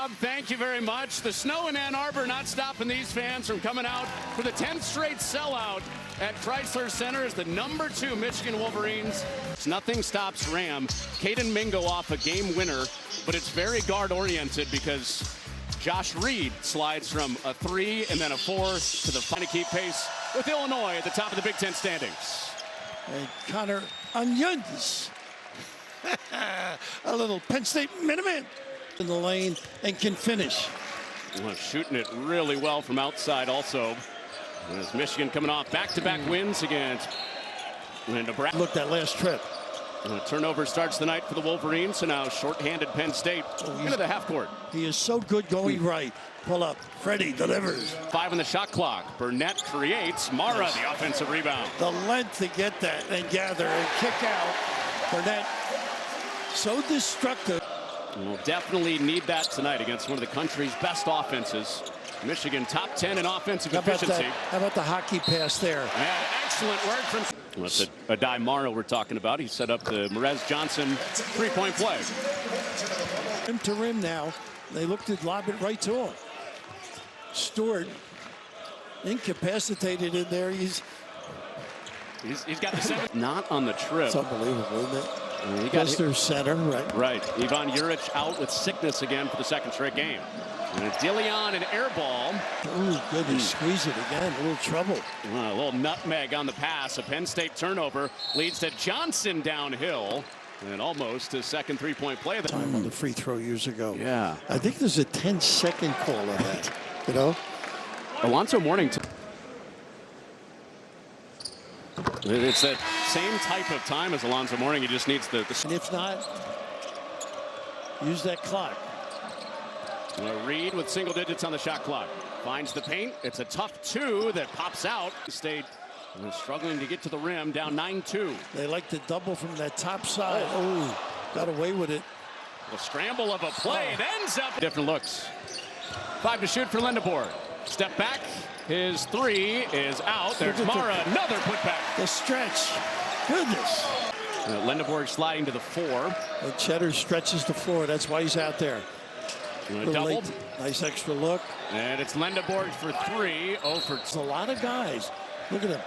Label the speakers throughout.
Speaker 1: Rob. Thank you very much. The snow in Ann Arbor not stopping these fans from coming out for the 10th straight sellout at Chrysler Center as the #2 Michigan Wolverines. Nothing stops Ram. Caden Mingo off a game winner, but it's very guard-oriented because Josh Reed slides from a 3 and then a 4 to the final to keep pace with Illinois at the top of the Big Ten standings.
Speaker 2: And Connor Onions. A little Penn State Minuteman in the lane and can finish.
Speaker 1: Well, shooting it really well from outside also. As Michigan coming off back-to-back wins against Nebraska.
Speaker 2: Look, that last trip.
Speaker 1: And a turnover starts the night for the Wolverines, so now short-handed Penn State into the half court.
Speaker 2: He is so good going right. Pull up. Freddie delivers.
Speaker 1: 5 on the shot clock. Burnett creates. Mara, the offensive rebound.
Speaker 2: The length to get that and gather and kick out. Burnett, so destructive.
Speaker 1: We'll definitely need that tonight against one of the country's best offenses. Michigan top 10 in offensive efficiency.
Speaker 2: How about the hockey pass there?
Speaker 1: Yeah, excellent work from... That's Adai Mara we're talking about. He set up the Merez Johnson three-point play.
Speaker 2: Rim to rim now. They look to lob it right to him. Stewart incapacitated in there. He's
Speaker 1: got the 7. Not on the trip.
Speaker 2: It's unbelievable, isn't it?
Speaker 1: He got
Speaker 2: their center, right?
Speaker 1: Right. Ivan Juric out with sickness again for the second straight game. And Dillion, an air ball.
Speaker 2: Ooh, good. He squeezed it again. A little trouble.
Speaker 1: A little nutmeg on the pass. A Penn State turnover leads to Johnson downhill. And almost his second three-point play.
Speaker 2: Time on the free throw years ago.
Speaker 1: Yeah.
Speaker 2: I think there's a 10-second call on that. You know?
Speaker 1: Alonzo Mourning. It's that same type of time as Alonzo Mourning. He just needs the...
Speaker 2: And if not, use that clock.
Speaker 1: Reed with single digits on the shot clock. Finds the paint. It's a tough 2 that pops out. State struggling to get to the rim, down 9-2.
Speaker 2: They like to double from that top side. Oh, got away with it.
Speaker 1: A scramble of a play. It ends up... Different looks. 5 to shoot for Lindeborg. Step back. His 3 is out. There's Mara. Another putback.
Speaker 2: The stretch. Goodness.
Speaker 1: Lindeborg sliding to the 4.
Speaker 2: And Cheddar stretches the floor. That's why he's out there.
Speaker 1: Double.
Speaker 2: Nice extra look.
Speaker 1: And it's Lindeborg for 3. Oh, for...
Speaker 2: It's a lot of guys. Look at him.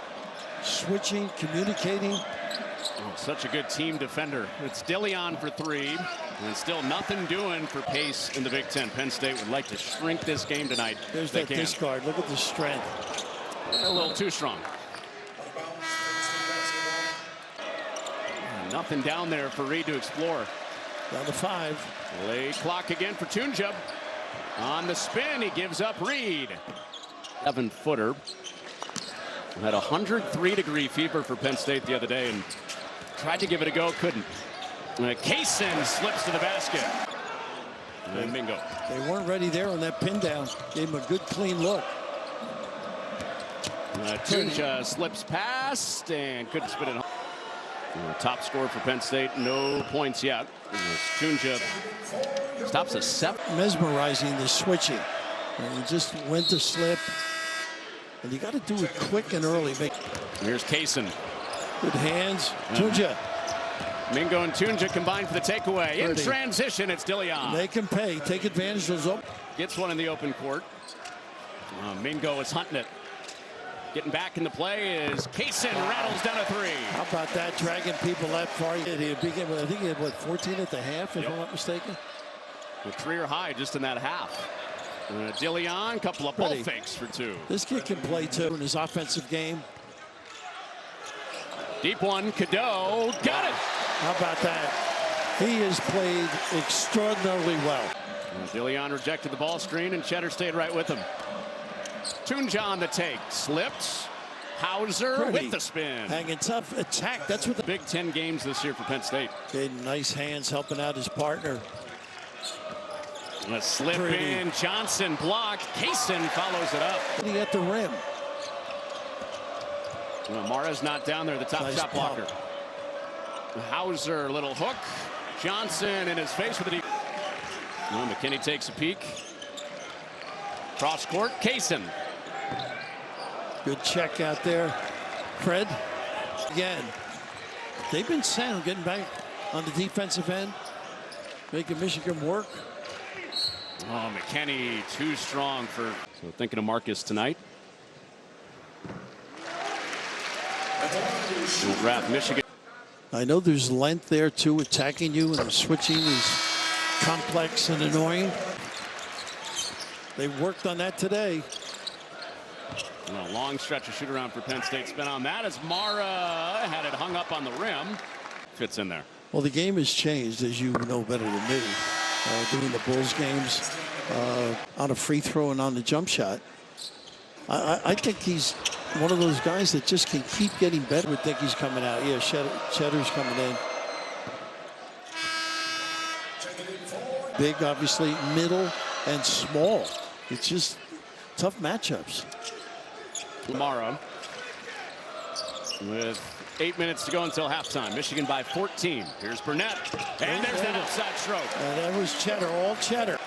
Speaker 2: Switching, communicating.
Speaker 1: Oh, such a good team defender. It's Dillion for 3. And still nothing doing for pace in the Big Ten. Penn State would like to shrink this game tonight.
Speaker 2: There's that discard. Look at the strength.
Speaker 1: A little too strong. Nothing down there for Reed to explore.
Speaker 2: Down to 5.
Speaker 1: Lay clock again for Tunja. On the spin, he gives up Reed. 7-footer. Had a 103-degree fever for Penn State the other day and tried to give it a go, couldn't. Kaysen slips to the basket. And bingo.
Speaker 2: They weren't ready there on that pin down. Gave him a good, clean look.
Speaker 1: Tunja slips past and couldn't spit it home. Top scorer for Penn State, no points yet. Tunja stops a 7.
Speaker 2: Mesmerizing the switching. And he just went to slip. And you got to do it quick and early.
Speaker 1: Here's Kaysen.
Speaker 2: Good hands. Tunja.
Speaker 1: Mingo and Tunja combined for the takeaway. In transition, it's Dillion.
Speaker 2: They can pay. Take advantage of those.
Speaker 1: Gets one in the open court. Mingo is hunting it. Getting back into play is Kaysen. Rattles down a 3.
Speaker 2: How about that? Dragging people that far. I think he had, what, 14 at the half, if I'm not mistaken?
Speaker 1: A career high just in that half. Dillion, couple of ball fakes for 2.
Speaker 2: This kid can play, too, in his offensive game.
Speaker 1: Deep one, Cadeau. Got it!
Speaker 2: How about that? He has played extraordinarily well.
Speaker 1: Dillion rejected the ball screen, and Cheddar stayed right with him. Tunja on the take. Slipped. Hauser with the spin.
Speaker 2: Hanging tough. Attack. That's what the
Speaker 1: Big Ten games this year for Penn State.
Speaker 2: Nice hands helping out his partner.
Speaker 1: A slip in. Johnson blocked. Kaysen follows it up.
Speaker 2: He at the rim.
Speaker 1: Well, Mara's not down there. The top shot blocker. Hauser, little hook. Johnson in his face with it. Well, McKinney takes a peek. Cross court. Kaysen.
Speaker 2: Good check out there. Fred. Again. They've been sound getting back on the defensive end. Making Michigan work.
Speaker 1: Oh, McKinney too strong for. So thinking of Marcus tonight. Wrap Michigan.
Speaker 2: I know there's length there too, attacking you, and switching is complex and annoying. They worked on that today.
Speaker 1: A long stretch of shoot around for Penn State spent on that as Mara had it hung up on the rim. Fits in there.
Speaker 2: Well, the game has changed, as you know better than me, doing the Bulls games on a free throw and on the jump shot. I think he's one of those guys that just can keep getting better. I would think he's coming out. Yeah, Cheddar's coming in. Big, obviously, middle and small. It's just tough matchups.
Speaker 1: Mara with 8 minutes to go until halftime. Michigan by 14. Here's Burnett. And there's that outside stroke.
Speaker 2: And that was Cheddar, all Cheddar.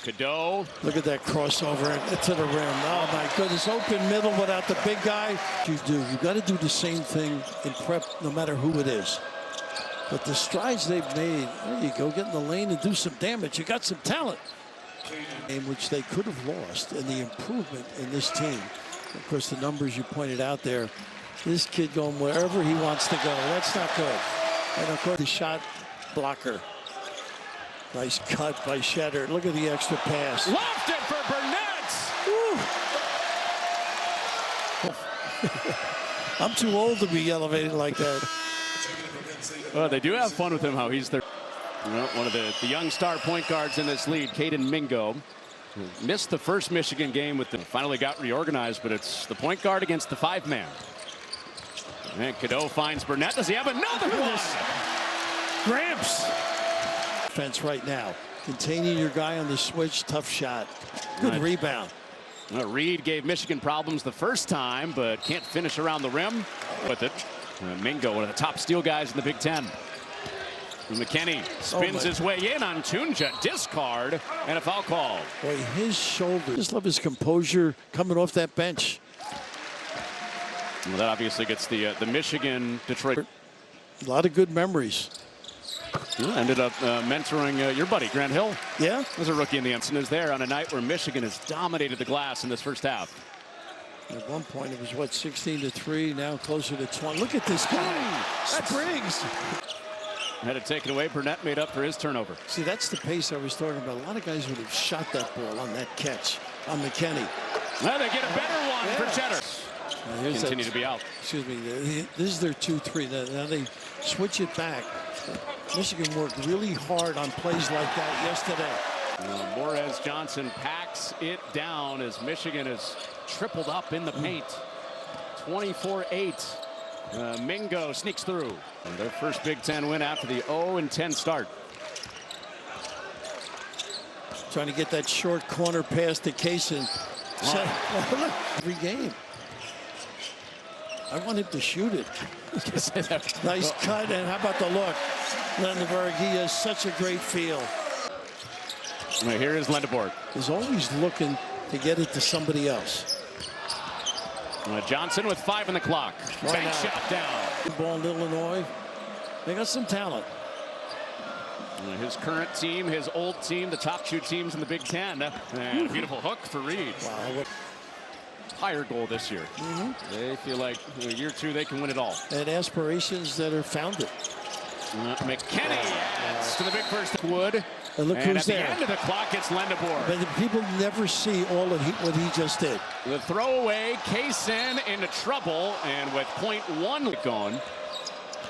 Speaker 1: Cadeau.
Speaker 2: Look at that crossover to the rim. Oh, my goodness. Open middle without the big guy. You got to do the same thing in prep no matter who it is. But the strides they've made, there you go, get in the lane and do some damage. You got some talent. In which they could have lost, and the improvement in this team. Of course, the numbers you pointed out there, this kid going wherever he wants to go. That's not good. And of course, the shot blocker. Nice cut by Cheddar. Look at the extra pass.
Speaker 1: Left it for Burnett.
Speaker 2: I'm too old to be elevated like that.
Speaker 1: Well, they do have fun with him, how he's their one of the young star point guards in this lead, Caden Mingo. Missed the first Michigan game with them. Finally got reorganized, but it's the point guard against the 5-man. And Cadeau finds Burnett. Does he have another one?
Speaker 2: Gramps. Defense right now. Containing your guy on the switch. Tough shot. Good rebound.
Speaker 1: Reed gave Michigan problems the first time, but can't finish around the rim with it. Mingo, one of the top steal guys in the Big Ten. McKinney spins his way in on Tunja. Discard and a foul call.
Speaker 2: Boy, his shoulder. Just love his composure coming off that bench.
Speaker 1: Well, that obviously gets the Michigan Detroit.
Speaker 2: A lot of good memories.
Speaker 1: Ended up mentoring your buddy Grant Hill.
Speaker 2: Yeah,
Speaker 1: was a rookie in the Ensign. Is there on a night where Michigan has dominated the glass in this first half.
Speaker 2: At one point it was what, 16-3. Now closer to 20. Look at this guy. Spriggs.
Speaker 1: Had it taken away. Burnett made up for his turnover.
Speaker 2: See, that's the pace I was talking about. A lot of guys would have shot that ball on that catch on McKinney.
Speaker 1: Now they get a better one for Cheddar. Continue to be out.
Speaker 2: Excuse me. This is their 2-3. Now they switch it back. Michigan worked really hard on plays like that yesterday.
Speaker 1: Morez Johnson packs it down as Michigan is tripled up in the paint. 24-8. Mingo sneaks through. And their first Big Ten win after the 0-10 start.
Speaker 2: Trying to get that short corner pass to Kaysen. Every game. I want him to shoot it. Nice cut, and how about the look? Lindenberg, he has such a great feel.
Speaker 1: Right, here is Lindenberg.
Speaker 2: He's always looking to get it to somebody else.
Speaker 1: Johnson with 5 on the clock. Bank shot down.
Speaker 2: Ball in Illinois. They got some talent.
Speaker 1: His current team, his old team, the top 2 teams in the Big Ten. And a beautiful hook for Reed.
Speaker 2: Wow.
Speaker 1: Higher goal this year. They feel like year 2 they can win it all.
Speaker 2: And aspirations that are founded.
Speaker 1: McKinney adds to the big first. Wood.
Speaker 2: And look who's there.
Speaker 1: At the end of the clock, it's Lindenberg.
Speaker 2: But the people never see all of what he just did.
Speaker 1: The throwaway, Kaysen into trouble, and with .1 going.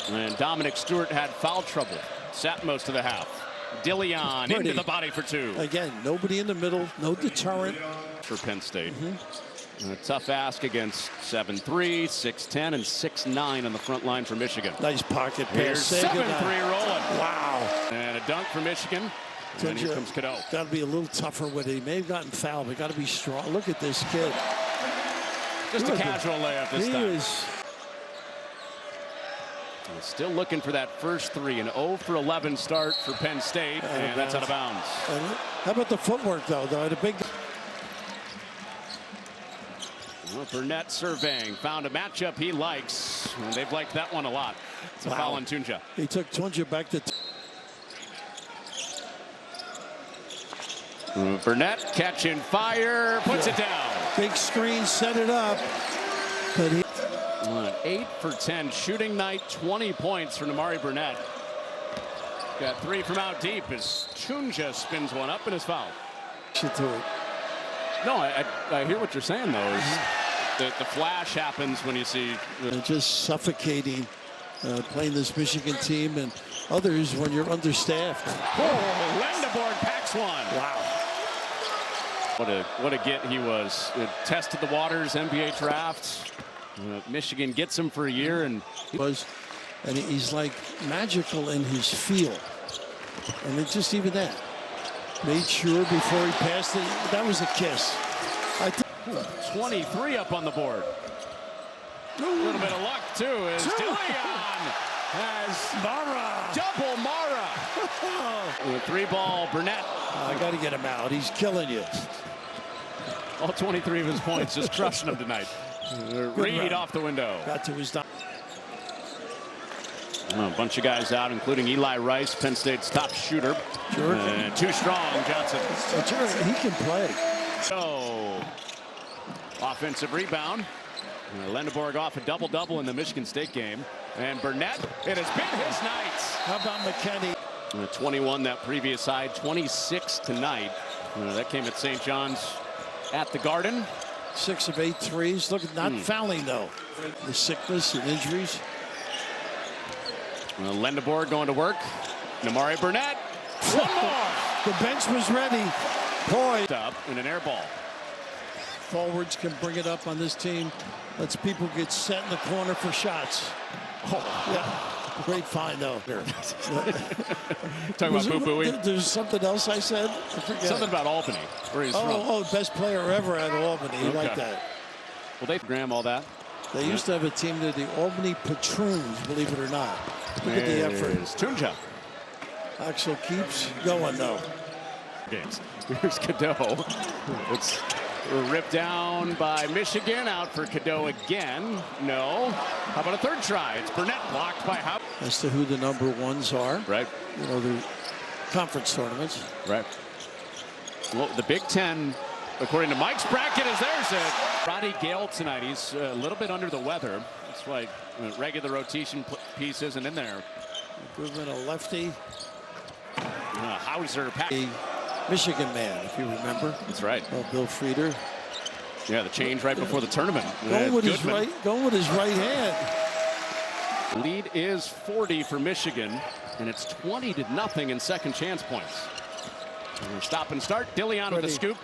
Speaker 1: And Dominic Stewart had foul trouble. Sat most of the half. Dillion into the body for 2.
Speaker 2: Again, nobody in the middle, no deterrent.
Speaker 1: For Penn State. A tough ask against 7'3", 6'10", and 6'9" on the front line for Michigan.
Speaker 2: Nice pocket pass.
Speaker 1: Here's 7-3 rolling.
Speaker 2: Wow.
Speaker 1: And a dunk for Michigan. And here comes Cadeau.
Speaker 2: Got to be a little tougher with it. He may have gotten fouled, but got to be strong. Look at this kid.
Speaker 1: Just a casual layup this time.
Speaker 2: He is.
Speaker 1: Still looking for that first 3. An 0 for 11 start for Penn State, and that's out of bounds.
Speaker 2: How about the footwork, though? The big.
Speaker 1: Well, Burnett surveying, found a matchup he likes. And they've liked that one a lot. It's a foul on Tunja.
Speaker 2: He took Tunja back to.
Speaker 1: Burnett catching fire, puts it down.
Speaker 2: Big screen, set it up. But he
Speaker 1: 8 for 10 shooting night, 20 points for Namari Burnett. Got 3 from out deep as Chunja spins one up and is fouled.
Speaker 2: should do it.
Speaker 1: No, I hear what you're saying, though. Is the flash happens when you see...
Speaker 2: Just suffocating playing this Michigan team and others when you're understaffed.
Speaker 1: Oh, Lendeborg packs one.
Speaker 2: Wow.
Speaker 1: What a get he was. Tested the waters, NBA draft. Michigan gets him for a year, and
Speaker 2: he's like magical in his feel. And it's just even that. Made sure before he passed it, that was a kiss.
Speaker 1: 23 up on the board. A little bit of luck, too, as DeLeon has double Mara. 3-ball, Burnett.
Speaker 2: I got to get him out. He's killing you.
Speaker 1: All 23 of his points, just crushing him tonight. Reed off the window.
Speaker 2: Got to his down.
Speaker 1: A bunch of guys out, including Eli Rice, Penn State's top shooter. Too strong, Johnson.
Speaker 2: He can play.
Speaker 1: So, offensive rebound. Lendeborg off a double-double in the Michigan State game. And Burnett, it has been his night.
Speaker 2: How about McKinney?
Speaker 1: 21 that previous side, 26 tonight. That came at St. John's at the Garden.
Speaker 2: 6 of 8 threes. Look, not fouling, though. The sickness and injuries.
Speaker 1: Lendeborg going to work. Namari Burnett. One more.
Speaker 2: The bench was ready. Boy.
Speaker 1: Up in an air ball.
Speaker 2: Forwards can bring it up on this team. Lets people get set in the corner for shots. Oh, yeah. Great find, though.
Speaker 1: Talking about Boo-Booey.
Speaker 2: There's something else I said. I forget.
Speaker 1: Something about Albany, where he's from.
Speaker 2: Oh, best player ever at Albany. You like that?
Speaker 1: Well, they Graham all that.
Speaker 2: They used to have a team there, the Albany Patroons, believe it or not. Look at the effort.
Speaker 1: Chunja.
Speaker 2: Axel keeps going, though.
Speaker 1: Games. Here's Cadeau. It's ripped down by Michigan. Out for Cadeau again. No. How about a third try? It's Burnett blocked by Howard.
Speaker 2: As to who the number ones are.
Speaker 1: Right.
Speaker 2: You know, the conference tournaments.
Speaker 1: Right. Well, the Big Ten, according to Mike's bracket, is there's it. Roddy Gale tonight. He's a little bit under the weather. That's why regular rotation piece isn't in there.
Speaker 2: Goodman, a lefty.
Speaker 1: Hauser.
Speaker 2: A Michigan man, if you remember.
Speaker 1: That's right.
Speaker 2: Bill Frieder.
Speaker 1: Yeah, the change right before the tournament.
Speaker 2: Going with his right hand.
Speaker 1: Lead is 40 for Michigan, and it's 20-0 in second chance points. Stop and start. DeLeon with the scoop.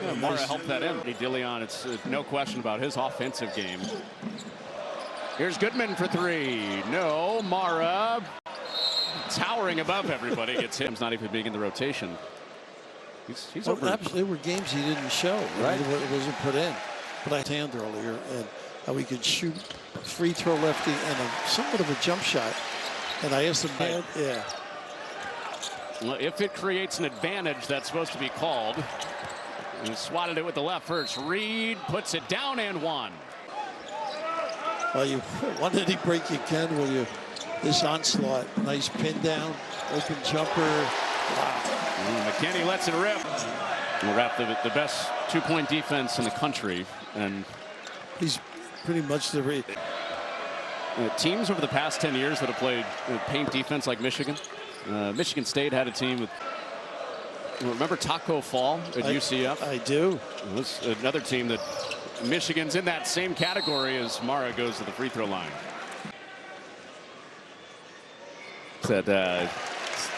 Speaker 1: Yeah, Mara helped that in. DeLeon, it's no question about his offensive game. Here's Goodman for 3. No. Mara, towering above everybody, gets him. He's not even being in the rotation. He's over.
Speaker 2: There were games he didn't show. Right. It wasn't put in. But I hand earlier and how he could shoot free throw lefty and somewhat of a jump shot. And I asked him, yeah.
Speaker 1: Well, if it creates an advantage, that's supposed to be called. He swatted it with the left first. Reed puts it down and one.
Speaker 2: Well, one any break you can, will you? This onslaught, nice pin down, open jumper. Wow.
Speaker 1: McKinney lets it rip. We'll wrap the best two-point defense in the country, and
Speaker 2: he's pretty much the
Speaker 1: teams over the past 10 years that have played paint defense like Michigan. Michigan State had a team with. Remember Taco Fall at UCF?
Speaker 2: I do.
Speaker 1: It was another team that Michigan's in that same category as Mara goes to the free throw line.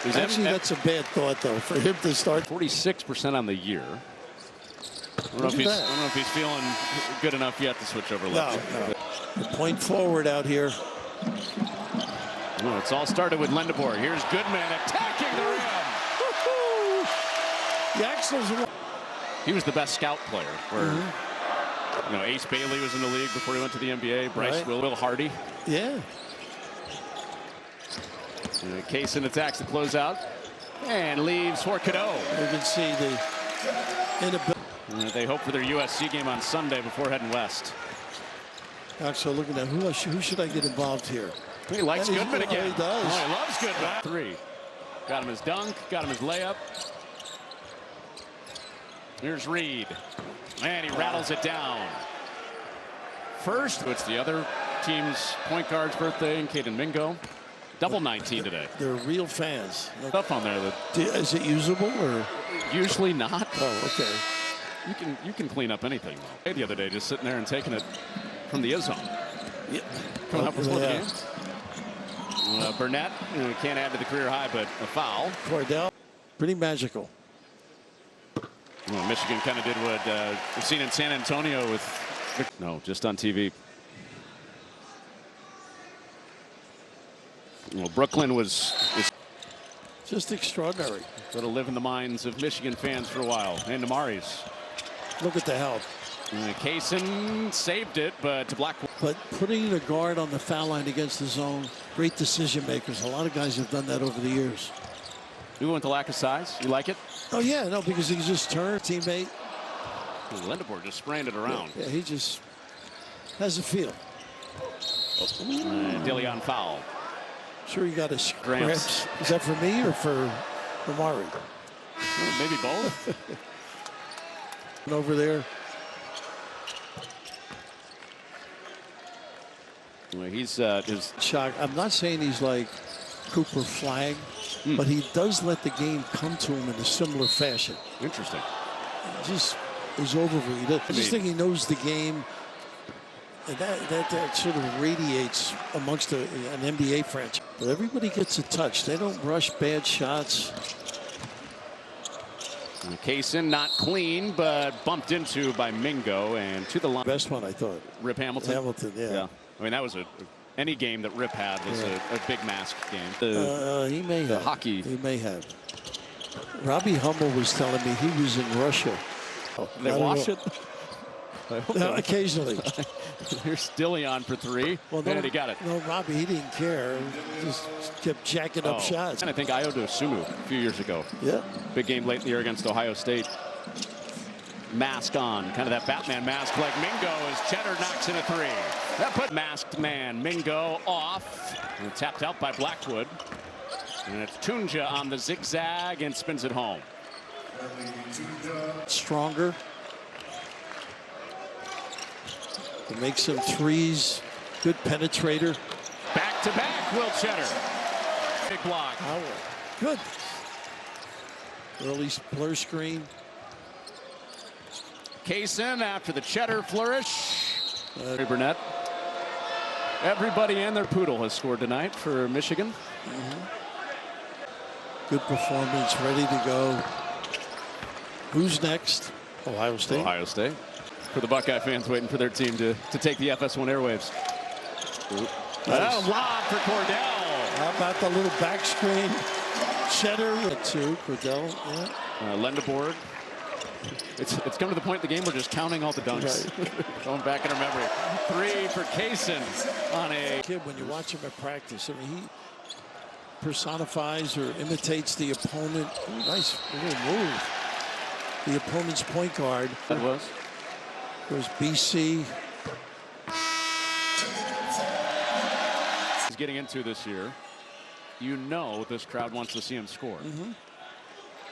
Speaker 2: Actually, that's a bad thought, though, for him to start.
Speaker 1: 46% on the year. I don't know if he's feeling good enough yet to switch over left.
Speaker 2: No. The point forward out here.
Speaker 1: Well, it's all started with Lendeborg. Here's Goodman attacking the rim. He was the best scout player. Where Ace Bailey was in the league before he went to the NBA. Bryce Will Hardy.
Speaker 2: Yeah.
Speaker 1: Kaysen attacks the closeout and leaves for Cadeau.
Speaker 2: You can see the inability.
Speaker 1: They hope for their USC game on Sunday before heading west.
Speaker 2: Actually, looking at who should I get involved here?
Speaker 1: He likes Goodman again.
Speaker 2: He does.
Speaker 1: Oh, he loves Goodman. 3. Got him his dunk. Got him his layup. Here's Reed. And he rattles it down. First, it's the other team's point guard's birthday, and Caden Mingo. Double 19 today.
Speaker 2: They're real fans.
Speaker 1: Stuff on there that
Speaker 2: Is it usable or?
Speaker 1: usually not.
Speaker 2: Oh, okay.
Speaker 1: You can clean up anything. Though. The other day, just sitting there and taking it from the zone.
Speaker 2: Yeah.
Speaker 1: Coming up before the game. Burnett can't add to the career high, but a foul.
Speaker 2: Cordell, pretty magical.
Speaker 1: Well, Michigan kind of did what we've seen in San Antonio with. No, just on TV. Well, Brooklyn was
Speaker 2: just extraordinary.
Speaker 1: Going to live in the minds of Michigan fans for a while. And Amari's.
Speaker 2: Look at the help.
Speaker 1: Kaysen saved it, but to Black.
Speaker 2: But putting the guard on the foul line against the zone, great decision makers. A lot of guys have done that over the years.
Speaker 1: You went to lack of size. You like it?
Speaker 2: Oh yeah, no, because he just turned teammate.
Speaker 1: Lindebor just spraying it around.
Speaker 2: Yeah, he just has a feel.
Speaker 1: Dillion foul.
Speaker 2: Sure, you got a script. Is that for me or for Amari?
Speaker 1: Maybe both.
Speaker 2: Over there.
Speaker 1: Well, he's
Speaker 2: shocked. I'm not saying he's like Cooper Flagg, but he does let the game come to him in a similar fashion.
Speaker 1: Interesting.
Speaker 2: Just is overrated. I just think he knows the game. And that sort of radiates amongst an NBA franchise. But everybody gets a touch. They don't rush bad shots.
Speaker 1: Kaysen not clean, but bumped into by Mingo and to the line.
Speaker 2: Best one, I thought.
Speaker 1: Rip Hamilton.
Speaker 2: Hamilton, yeah.
Speaker 1: I mean, that was any game that Rip had was a big mask game.
Speaker 2: He may have.
Speaker 1: Hockey.
Speaker 2: He may have. Robbie Hummel was telling me he was in Russia.
Speaker 1: They wash it?
Speaker 2: No, occasionally.
Speaker 1: Here's Dillion for three.
Speaker 2: Well,
Speaker 1: and he got it.
Speaker 2: No, Robbie, he didn't care. He just kept jacking up shots.
Speaker 1: And I think Ayodo Sumu a few years ago.
Speaker 2: Yeah.
Speaker 1: Big game late in the year against Ohio State. Mask on. Kind of that Batman mask like Mingo as Cheddar knocks in a three. That put masked man Mingo off. And tapped out by Blackwood. And it's Tunja on the zigzag and spins it home.
Speaker 2: Stronger. He makes some threes. Good penetrator.
Speaker 1: Back to back, Will Cheddar. Big block.
Speaker 2: Good. Early blur screen.
Speaker 1: Kaysen after the Cheddar flourish. Burnett. Everybody and their poodle has scored tonight for Michigan.
Speaker 2: Good performance, ready to go. Who's next? Ohio State.
Speaker 1: Ohio State. For the Buckeye fans waiting for their team to take the FS1 airwaves. Lob for Cordell.
Speaker 2: How about the little back screen? Cheddar to Cordell. Yeah.
Speaker 1: Lendeboard. It's come to the point in the game we're just counting all the dunks. Right. Going back in our memory. Three for Kaysen on a
Speaker 2: kid. When you watch him at practice, I mean, he personifies or imitates the opponent. Ooh, nice little move. The opponent's point guard.
Speaker 1: That was.
Speaker 2: There's BC.
Speaker 1: He's getting into this year. You know this crowd wants to see him score.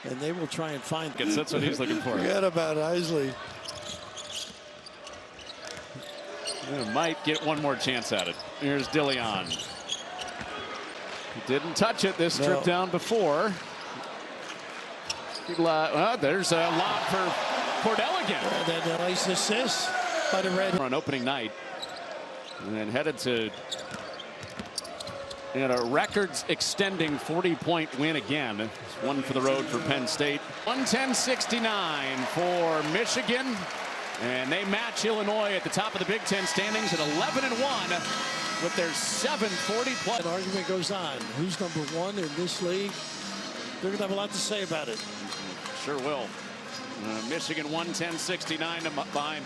Speaker 2: And they will try and find
Speaker 1: him. That's what he's looking for.
Speaker 2: Forget about Isley.
Speaker 1: Might get one more chance at it. Here's Dillion. He didn't touch it this trip down before. There's a lob for Cordell again.
Speaker 2: And then a nice assist by the Red.
Speaker 1: On opening night. And then headed to a records extending 40-point win again. It's one for the road for Penn State. 110-69 for Michigan. And they match Illinois at the top of the Big Ten standings at 11-1 with their 740+.
Speaker 2: An argument goes on. Who's number one in this league? They're going to have a lot to say about it.
Speaker 1: Sure will. Michigan 110-69 behind.